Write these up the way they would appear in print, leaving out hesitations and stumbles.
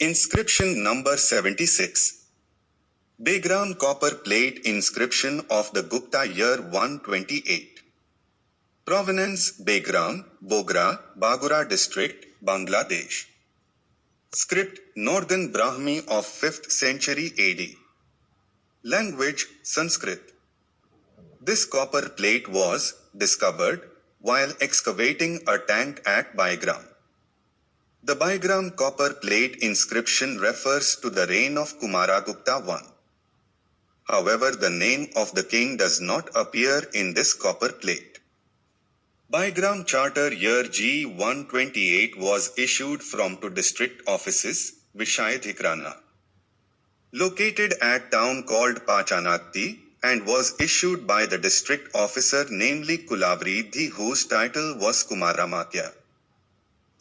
Inscription number 76. Bai-gram copper plate inscription of the Gupta year 128. Provenance Bai-gram, Bogra, Bagura district, Bangladesh. Script Northern Brahmi of 5th century AD. Language Sanskrit. This copper plate was discovered while excavating a tank at Bai-gram. The Bai-gram copper plate inscription refers to the reign of Kumaragupta I. However, the name of the king does not appear in this copper plate. Bai-gram Charter year G 128 was issued from two district offices, Vishay-adhikarana, located at town called Pancha-nagati, and was issued by the district officer namely Kula- vriddhi, whose title was Kumara-matya.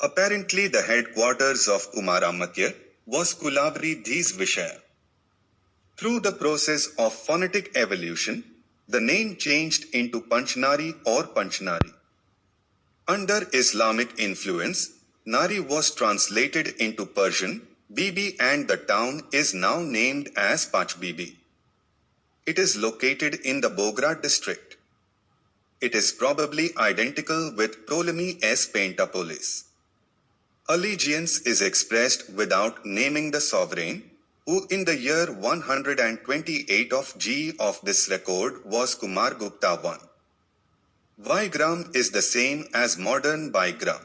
Apparently the headquarters of Kumaramatya was Kula-vriddhi's Vishaya. Through the process of phonetic evolution, the name changed into punchnari or punchnari. Under Islamic influence, Nari was translated into Persian, Bibi, and the town is now named as Panch-bibi. It is located in the Bogra district. It is probably identical with Ptolemy's Penta-polis Allegiance is expressed without naming the sovereign, who in the year 128 of G of this record was Kumaragupta I. Vayi-gram is the same as modern Bai-gram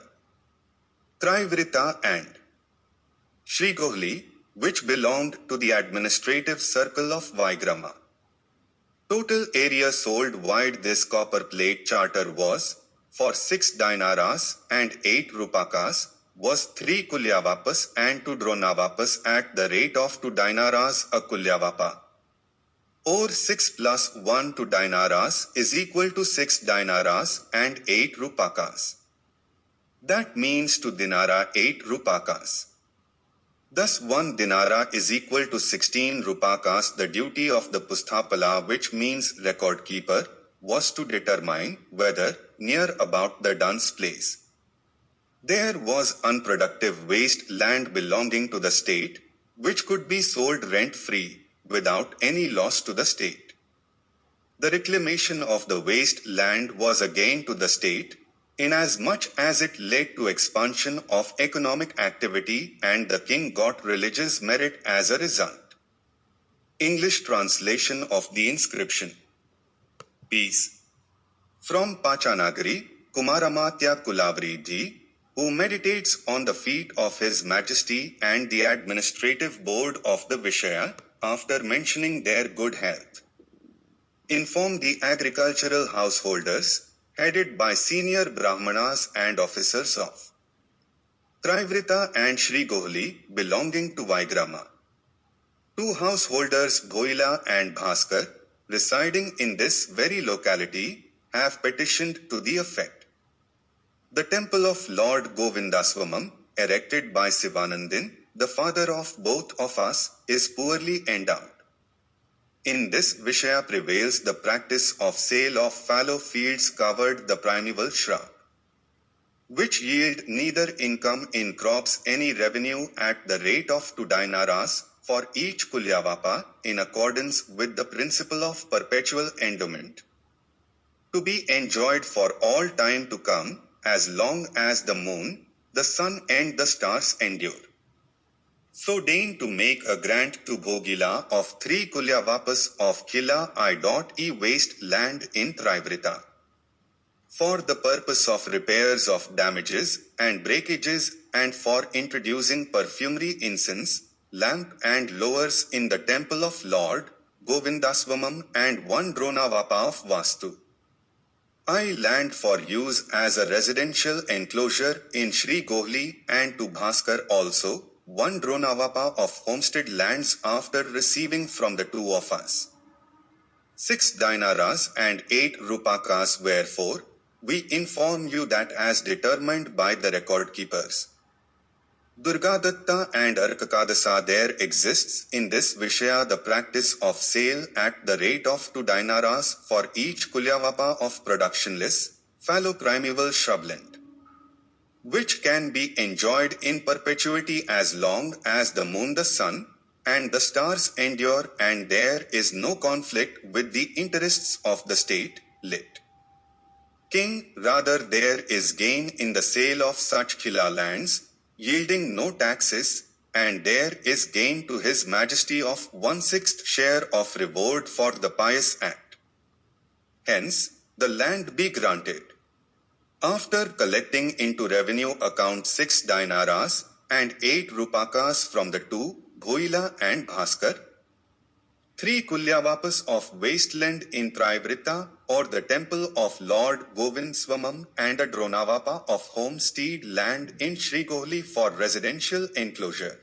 Tri-vrita and Shrigohli, which belonged to the administrative circle of Vayi-grama. Total area sold wide this copper plate charter was, for 6 dinaras and 8 rupakas, was 3 kulyavapas and 2 dronavapas at the rate of 2 dinaras a kulyavapa. Or 6 plus 1 to dinaras is equal to 6 dinaras and 8 rupakas. That means 2 dinara 8 rupakas. Thus 1 dinara is equal to 16 rupakas. The duty of the pusthapala, which means record keeper, was to determine whether, near about the dunce place, there was unproductive waste land belonging to the state, which could be sold rent-free, without any loss to the state. The reclamation of the waste land was a gain to the state, inasmuch as it led to expansion of economic activity and the king got religious merit as a result. English translation of the inscription. Peace. From Pancha-nagati, Kumaramatya Kula- vriddhi, who meditates on the feet of His Majesty and the administrative board of the Vishaya, after mentioning their good health. Inform the agricultural householders, headed by senior Brahmanas and officers of Tri-vrita and Shrigohli, belonging to Vai-grama. 2 householders, Goila and Bhaskar, residing in this very locality, have petitioned to the effect. The temple of Lord Govindaswamam, erected by Sivanandin, the father of both of us, is poorly endowed. In this Vishaya prevails the practice of sale of fallow fields covered the primeval shrub, which yield neither income in crops any revenue at the rate of 2 dinaras for each kulyavapa, in accordance with the principle of perpetual endowment, to be enjoyed for all time to come, as long as the moon, the sun and the stars endure. So deign to make a grant to Bhogila of 3 kulyavapas of Kila-i waste land in Tri-vrita, for the purpose of repairs of damages and breakages and for introducing perfumery incense, lamp and lowers in the temple of Lord Govindaswamam and 1 dronavapa of Vastu. I land for use as a residential enclosure in Shrigohli, and to Bhaskar also 1 dronavapa of homestead lands after receiving from the 2 of us 6 dinaras and 8 rupakas. Wherefore, we inform you that as determined by the record keepers Durgadatta and Arkakadasa, there exists in this Vishaya the practice of sale at the rate of 2 dinaras for each kulyavapa of productionless, fallow primeval shrubland. which can be enjoyed in perpetuity as long as the moon, the sun, and the stars endure, and there is no conflict with the interests of the state, lit. King, rather there is gain in the sale of such khila lands, yielding no taxes, and there is gain to His Majesty of 1/6 share of reward for the pious act. Hence, the land be granted. After collecting into revenue account 6 dinaras and 8 rupakas from the two, Bhoila and Bhaskar, 3 kulyavapas of wasteland in Tri-vrita or the temple of Lord Govindswamam, and a dronavapa of homestead land in Srigohli for residential enclosure.